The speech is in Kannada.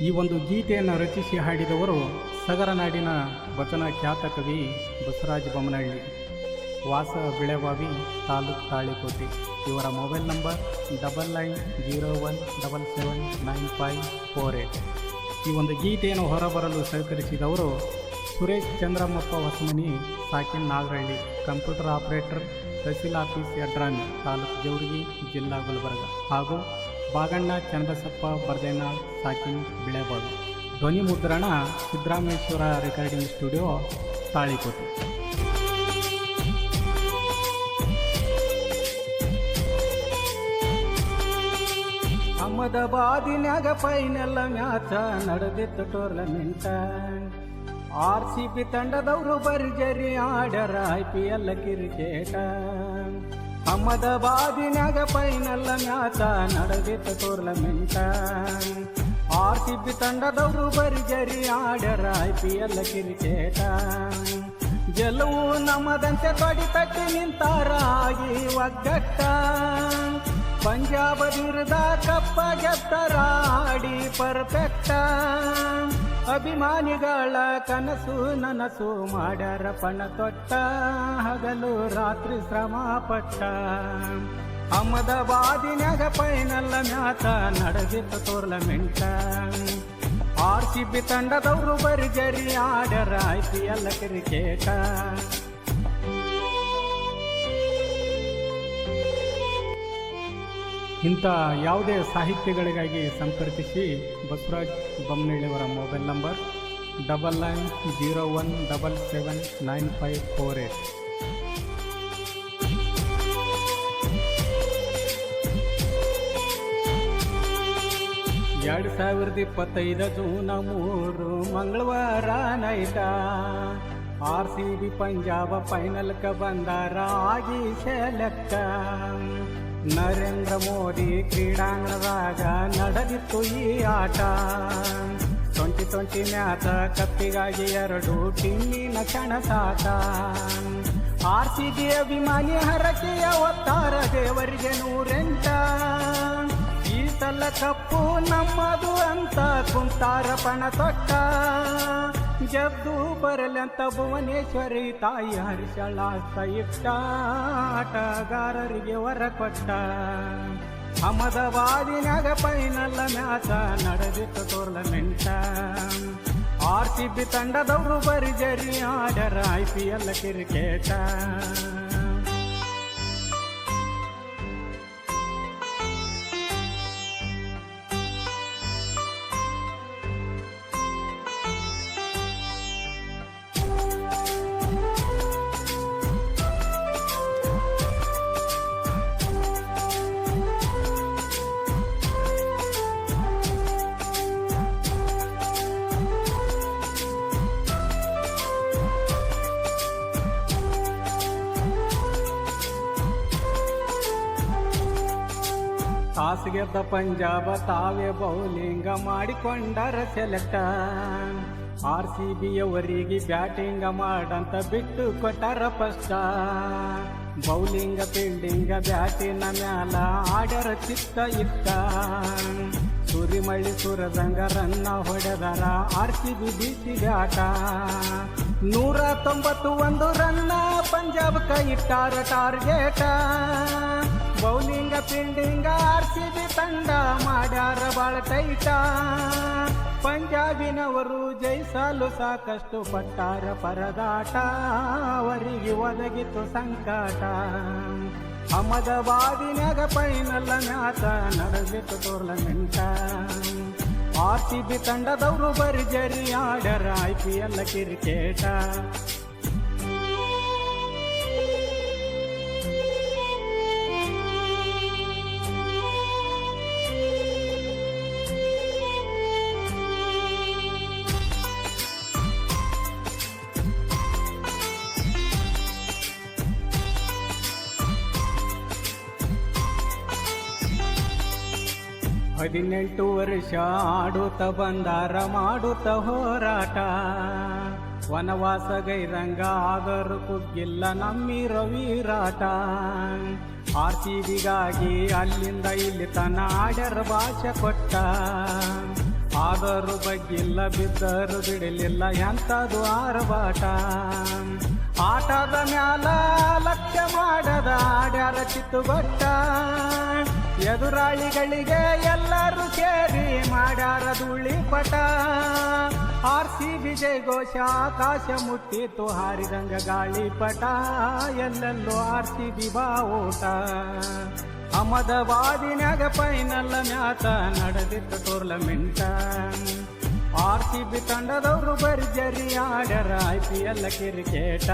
ಈ ಒಂದು ಗೀತೆಯನ್ನು ರಚಿಸಿ ಹಾಡಿದವರು ಸಗರನಾಡಿನ ವಚನ ಖ್ಯಾತ ಕವಿ ಬಸವರಾಜ ಬೊಮ್ಮನಹಳ್ಳಿ, ವಾಸ ಬಿಳೆಬಾವಿ, ತಾಲೂಕು ತಾಳಿಕೋಟೆ. ಇವರ ಮೊಬೈಲ್ ನಂಬರ್ 9901779548. ಈ ಒಂದು ಗೀತೆಯನ್ನು ಹೊರಬರಲು ಸಹಕರಿಸಿದವರು ಸುರೇಶ್ ಚಂದ್ರಮಪ್ಪ ಹೊಸಮನಿ, ಸಾಕಿನ್ Nagarahalli, computer operator, tehsil office Yadrami, taluk Jewargi, ಜಿಲ್ಲಾ ಗುಲ್ಬರ್ಗ, ಹಾಗೂ ಬಾಗಣ್ಣ ಚನ್ನಬಸಪ್ಪ ಬರ್ದೇನಾಳ್, ಸಾಕಿನ್ ಬಿಳೆಬಾವಿ. ಧ್ವನಿ ಮುದ್ರಣ ಸಿದ್ದರಾಮೇಶ್ವರ ರೆಕಾರ್ಡಿಂಗ್ ಸ್ಟುಡಿಯೋ, ತಾಳಿಕೋಟೆ. ಅಹಮದಾಬಾದಿನ್ಯಾಗ ಫೈನಲ್ ಮ್ಯಾಚ ನಡೆದಿತ್ತು ಟೂರ್ನಮೆಂಟ. RCB ತಂಡದವರು ಭರ್ಜರಿ ಆಡ್ಯಾರ IPL ಕ್ರಿಕೆಟ. ಅಹಮದಾಬಾದಿನ್ಯಾಗ ಫೈನಲ್ ಮ್ಯಾಚ ನಡೆದಿತ್ತು ಟೂರ್ನಮೆಂಟ. RCB ತಂಡದವರು ಭರ್ಜರಿ ಆಡ್ಯಾರ IPL ಕ್ರಿಕೆಟ. ಗೆಲುವು ನಮ್ಮದಂತೆ ತೊಡಿ ತಟ್ಟಿ ನಿಂತಾರ ಆಗಿ ಒಗ್ಗಟ್ಟ. ಪಂಜಾಬ್ ವಿರುದ್ಧ ಕಪ್ಪ ಗೆದ್ದರ ಆಡಿ ಪರ್ಫೆಕ್ಟ. ಅಭಿಮಾನಿಗಳ ಕನಸು ನನಸು ಮಾಡ್ಯಾರ ಪಣ ತೊಟ್ಟ. ಹಗಲು ರಾತ್ರಿ ಶ್ರಮ ಪಟ್ಟ. ಅಹಮದಾಬಾದಿನ್ಯಾಗ ಫೈನಲ್ ಮ್ಯಾಚ ನಡೆದಿತ್ತು ಟೂರ್ನಮೆಂಟ. RCB ತಂಡದವರು ಭರ್ಜರಿ ಆಡ್ಯಾರ IPL ಕ್ರಿಕೆಟ. ಇಂಥ ಯಾವುದೇ ಸಾಹಿತ್ಯಗಳಿಗಾಗಿ ಸಂಪರ್ಕಿಸಿ ಬಸವರಾಜ ಬೊಮ್ಮನಹಳ್ಳಿಯವರ ಮೊಬೈಲ್ ನಂಬರ್ 9901779548. 2025 ಜೂನ್ 3 ಮಂಗಳವಾರ ನೈಟ RCB ಪಂಜಾಬ್ ಫೈನಲ್ಕ ಬಂದಾರ ಆಗಿ ಸೆಲೆಕ್ಟ. ನರೇಂದ್ರ ಮೋದಿ ಕ್ರೀಡಾಂಗಣದಾಗ ನಡೆದಿತ್ತು ಈ ಆಟ. 2020 ಮ್ಯಾಚ ಕಪ್ಪಿಗಾಗಿ 2 ಟೀಮಿನ ಕಣಸಾಟ. RCB ಅಭಿಮಾನಿ ಹರಕೆಯ ಒತ್ತಾರ ದೇವರಿಗೆ 108. ಈ ಸಲ ಕಪ್ಪು ನಮ್ಮದು ಅಂತ ಕುಂತಾರ ಪಣ ತೊಟ್ಟ. ಗೆದ್ದು ಬರಲಂತ ಭುವನೇಶ್ವರಿ ತಾಯಿ ಹರಿಶಳಾಸ್ತ ಇಟ್ಟ. ಆಟಗಾರರಿಗೆ ವರ ಕೊಟ್ಟ. ಅಹಮದಾಬಾದಿನ್ಯಾಗ ಫೈನಲ್ ಮ್ಯಾಚ ನಡೆದಿತ್ತು ಟೂರ್ನಮೆಂಟ. RCB ತಂಡದವರು ಭರ್ಜರಿ ಆಡ್ಯಾರ IPL ಕ್ರಿಕೆಟ. ಟಾಸ್ ಗೆದ್ದ ಪಂಜಾಬ ತಾವೇ ಬೌಲಿಂಗ ಮಾಡಿಕೊಂಡರ ಸೆಲೆಕ್ಟ. RCB ಯವರಿಗೆ ಬ್ಯಾಟಿಂಗ ಮಾಡಂತ ಬಿಟ್ಟು ಕೊಟ್ಟಾರ ಫಸ್ಟ. ಬೌಲಿಂಗ ಫೀಲ್ಡಿಂಗ ಬ್ಯಾಟಿನ ಮ್ಯಾಲ ಆಡ್ಯಾರ ಚಿತ್ತ ಇತ್ತ. ಸುರಿಮಳಿ ಸುರದಂಗ ರನ್ನ ಹೊಡೆದರ RCB ಬೀಸಿ ಬ್ಯಾಟ. 191 ರನ್ನ ಪಂಜಾಬ್ಕ ಇಟ್ಟಾರ ಟಾರ್ಗೆಟ. ಬೌಲಿಂಗ ಫೀಲ್ಡಿಂಗ RCB ತಂಡ ಮಾಡ್ಯಾರ ಬಾಳ ಟೈಟ. ಪಂಜಾಬಿನವರು ಜಯಿಸಲು ಸಾಕಷ್ಟು ಪಟ್ಟಾರ ಪರದಾಟ. ಅವರಿಗೆ ಒದಗಿತ್ತು ಸಂಕಟ. ಅಹಮದಾಬಾದಿನ್ಯಾಗ ಫೈನಲ್ ಮ್ಯಾಚ ನಡೆದಿತ್ತು ಟೂರ್ನಮೆಂಟ. RCB ತಂಡದವರು ಭರ್ಜರಿ ಆಡ್ಯಾರ IPL ಕ್ರಿಕೆಟ. ಹದಿನೆಂಟು ವರ್ಷ ಆಡುತ್ತ ಬಂದಾರ ಮಾಡುತ್ತ ಹೋರಾಟ. ವನವಾಸಗೈದಂಗ ಆಗರು ಕುಗ್ಗಿಲ್ಲ ನಮ್ಮಿರೋ ವಿರಾಟ. RCBಗಾಗಿ ಅಲ್ಲಿಂದ ಇಲ್ಲಿ ತನ್ನ ಆಡ್ಯರ ಭಾಷೆ ಕೊಟ್ಟ. ಆದರೂ ಬಗ್ಗಿಲ್ಲ ಬಿದ್ದರು ಬಿಡಲಿಲ್ಲ ಎಂಥದು ಆರವಾಟ. ಆಟದ ಮ್ಯಾಲ ಲಕ್ಷ್ಯ ಮಾಡದ ಆಡ್ಯಾರ ಚಿತ್ತುಗೊಟ್ಟ. ಎದುರಾಳಿಗಳಿಗೆ ಎಲ್ಲರೂ ಸೇರಿ ಮಾಡ್ಯಾರ ಧೂಳಿ ಪಟ. RCB ಜಯ ಘೋಷ ಆಕಾಶ ಮುಟ್ಟಿತು ಹಾರಿದಂಗ ಗಾಳಿಪಟ. ಎಲ್ಲೆಲ್ಲೋ RCB ಬಾವುಟ. ಅಹಮದಾಬಾದಿನ್ಯಾಗ ಫೈನಲ್ ಮ್ಯಾಚ ನಡೆದಿತ್ತು ಟೂರ್ನಮೆಂಟ. RCB ತಂಡದವರು ಭರ್ಜರಿ ಆಡ್ಯಾರ IPL ಕ್ರಿಕೆಟ.